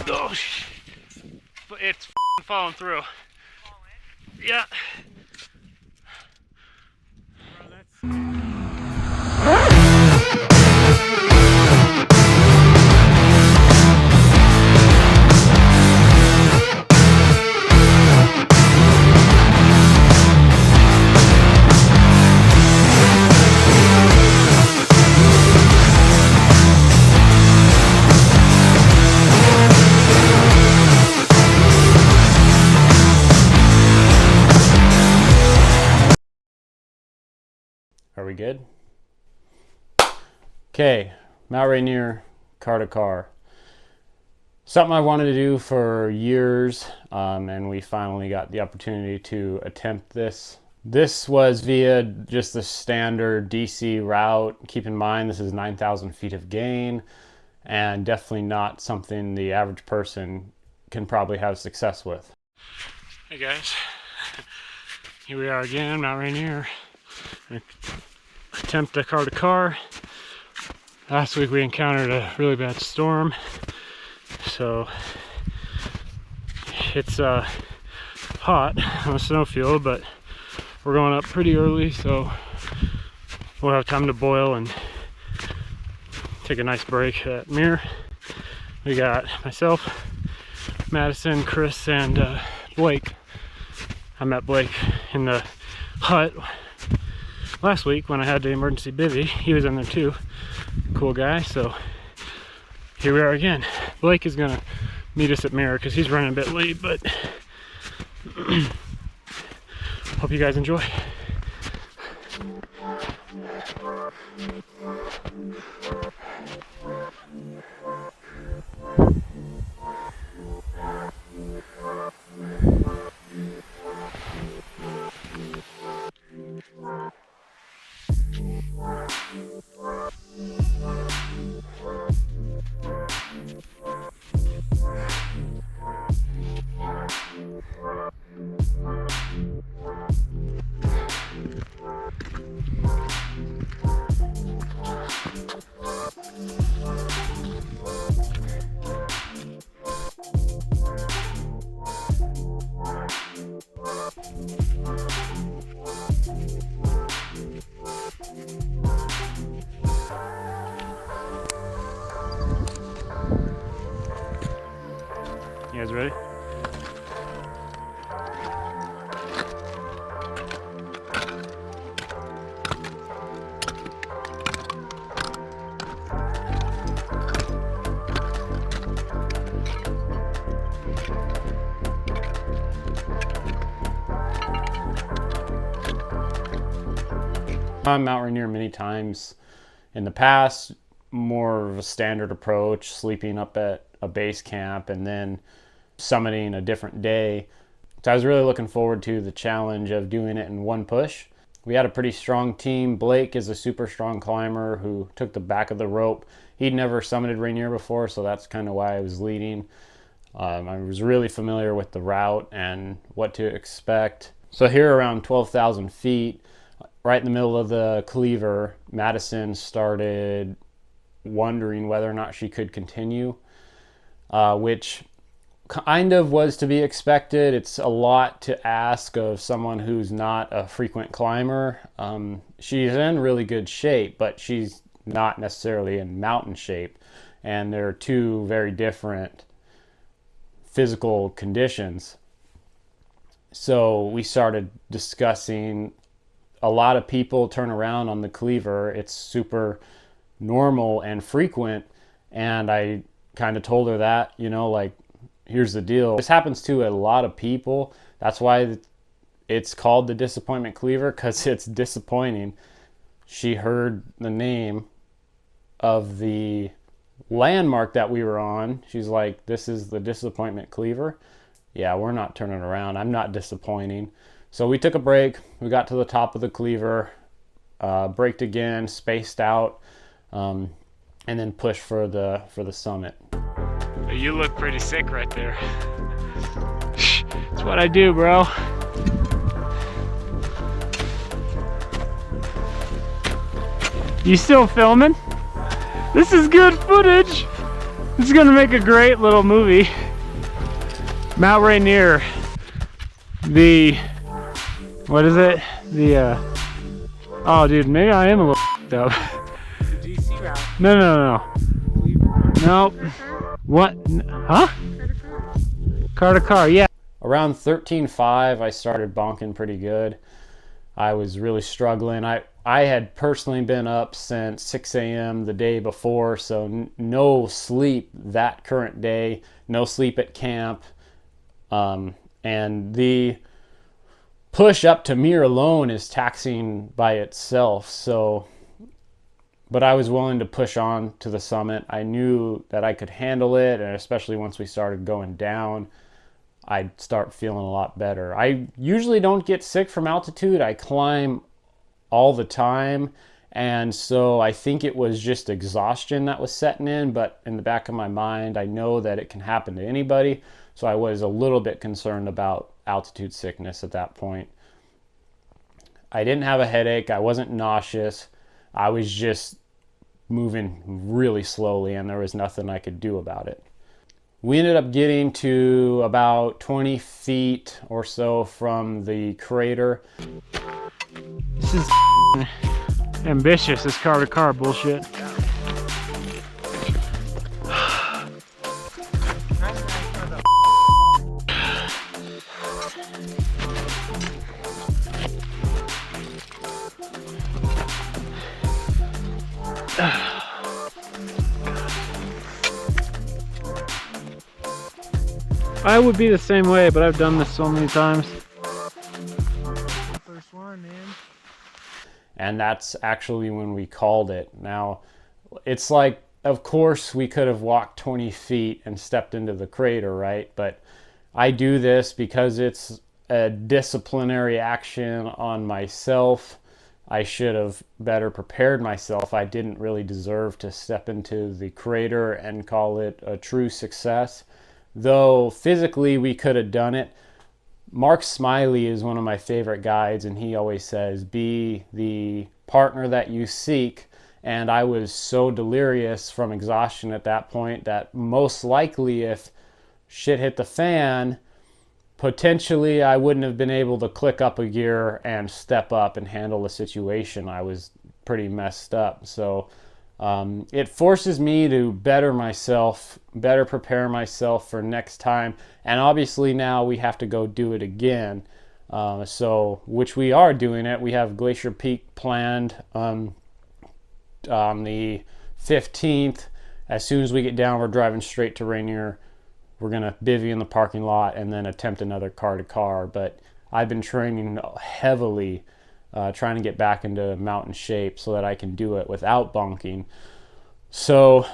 Oh, it's falling through. Yeah. Are we good? Okay, Rainier Car. Something I wanted to do for years, and we finally got the opportunity to attempt this. This was via just the standard DC route. Keep in mind, this is 9,000 feet of gain, and definitely not something the average person can probably have success with. Hey guys, here we are again, Mount Rainier. Attempt a car. Last week we encountered a really bad storm, so it's hot on a snowfield, but we're going up pretty early, so we'll have time to boil and take a nice break at Mirror. We got myself, Madison, Chris, and Blake. I met Blake in the hut last week when I had the emergency bivvy. He was in there too. Cool guy. So here we are again. Blake is gonna meet us at Mirror because he's running a bit late, but hope you guys enjoy. You guys ready? On Mount Rainier many times in the past, more of a standard approach, sleeping up at a base camp and then summiting a different day. So I was really looking forward to the challenge of doing it in one push. We had a pretty strong team. Blake is a super strong climber who took the back of the rope. He'd never summited Rainier before, so that's kind of why I was leading. I was really familiar with the route and what to expect. So here around 12,000 feet, right in the middle of the cleaver, Madison started wondering whether or not she could continue, which kind of was to be expected. It's a lot to ask of someone who's not a frequent climber. She's in really good shape, but she's not necessarily in mountain shape, and they're two very different physical conditions. So we started discussing. A lot of people turn around on the cleaver. It's super normal and frequent, and I kind of told her that, you know, like, here's the deal. This happens to a lot of people. That's why it's called the disappointment cleaver, because it's disappointing. She heard the name of the landmark that we were on. She's like, this is the disappointment cleaver. Yeah, we're not turning around. I'm not disappointing. So we took a break. We got to the top of the cleaver, braked again, spaced out, and then pushed for the summit. You look pretty sick right there. That's what I do, bro. You still filming? This is good footage. This is gonna make a great little movie. Mount Rainier. The, what is it? The, oh dude, maybe I am a little f***ed up. The DC route. No. Nope. What? Huh? Car to car, yeah. Around 13.5, I started bonking pretty good. I was really struggling. I had personally been up since 6 a.m. the day before, so no sleep that current day, no sleep at camp. And the push up to Mir alone is taxing by itself. So, but I was willing to push on to the summit. I knew that I could handle it, and especially once we started going down, I'd start feeling a lot better. I usually don't get sick from altitude. I climb all the time, and so I think it was just exhaustion that was setting in, but in the back of my mind, I know that it can happen to anybody, so I was a little bit concerned about altitude sickness at that point. I didn't have a headache. I wasn't nauseous. I was just moving really slowly, and there was nothing I could do about it. We ended up getting to about 20 feet or so from the crater. This is ambitious, this car to car bullshit. I would be the same way, but I've done this so many times. First one, man. And that's actually when we called it. Now, it's like, of course, we could have walked 20 feet and stepped into the crater, right? But I do this because it's a disciplinary action on myself. I should have better prepared myself. I didn't really deserve to step into the crater and call it a true success. Though physically we could have done it. Mark Smiley is one of my favorite guides, and he always says, be the partner that you seek. And I was so delirious from exhaustion at that point that most likely if shit hit the fan, potentially I wouldn't have been able to click up a gear and step up and handle the situation. I was pretty messed up. So it forces me to better myself, better prepare myself for next time. And obviously now we have to go do it again. Which we are doing it. We have Glacier Peak planned on the 15th. As soon as we get down, we're driving straight to Rainier. We're gonna bivvy in the parking lot and then attempt another car to car. But I've been training heavily, trying to get back into mountain shape so that I can do it without bonking. So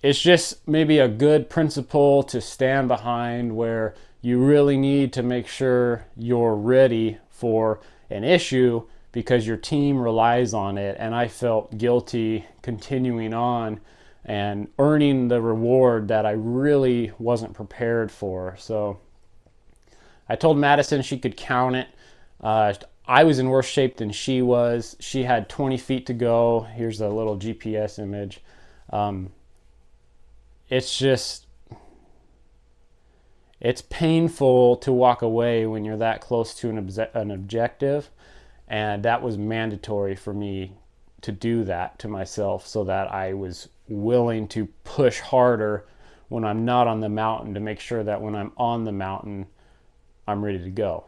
it's just maybe a good principle to stand behind, where you really need to make sure you're ready for an issue because your team relies on it. And I felt guilty continuing on and earning the reward that I really wasn't prepared for. So I told Madison she could count it. I was in worse shape than she was. She had 20 feet to go. Here's a little GPS image. It's painful to walk away when you're that close to an objective. And that was mandatory for me to do that to myself, so that I was willing to push harder when I'm not on the mountain, to make sure that when I'm on the mountain, I'm ready to go.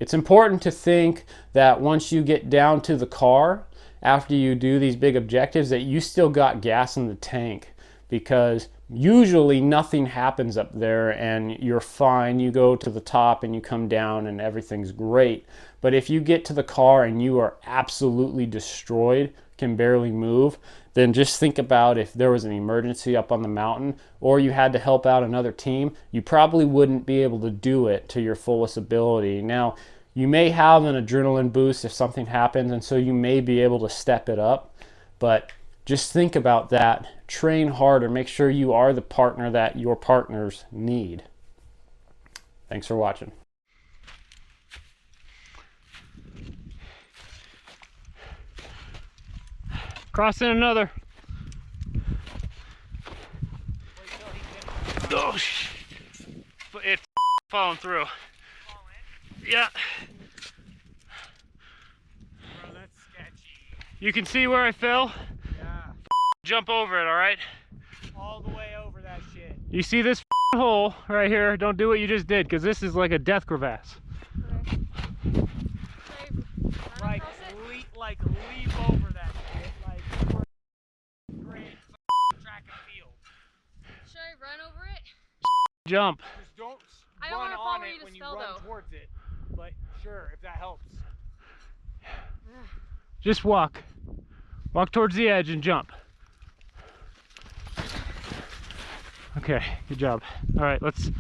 It's important to think that once you get down to the car, after you do these big objectives, that you still got gas in the tank, because usually nothing happens up there and you're fine. You go to the top and you come down and everything's great. But if you get to the car and you are absolutely destroyed, can barely move, then just think about if there was an emergency up on the mountain or you had to help out another team, you probably wouldn't be able to do it to your fullest ability. Now, you may have an adrenaline boost if something happens, and so you may be able to step it up, but just think about that. Train harder. Make sure you are the partner that your partners need. Thanks for watching. Crossing another. Oh, it's falling through. Yeah. Bro, that's sketchy. You can see where I fell? Yeah. Jump over it, alright? All the way over that shit. You see this hole right here? Don't do what you just did, because this is like a death crevasse. Okay. Like leap over that shit. Like great track and field. Should I run over it? Jump. Just don't I don't run wanna fall on where it you when just you fell, run though. towards it. But sure, if that helps. Just walk. Walk towards the edge and jump. Okay, good job. All right, let's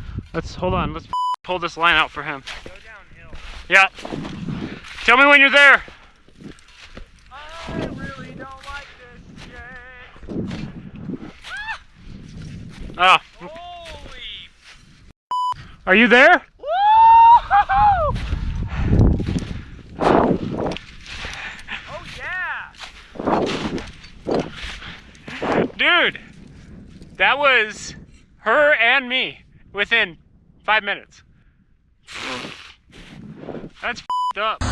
hold on. Let's pull this line out for him. Go downhill. Yeah. Tell me when you're there. I really don't like this shit. Ah. Holy. Are you there? Woo! Oh yeah. Dude, that was her and me within 5 minutes. That's f***ed up.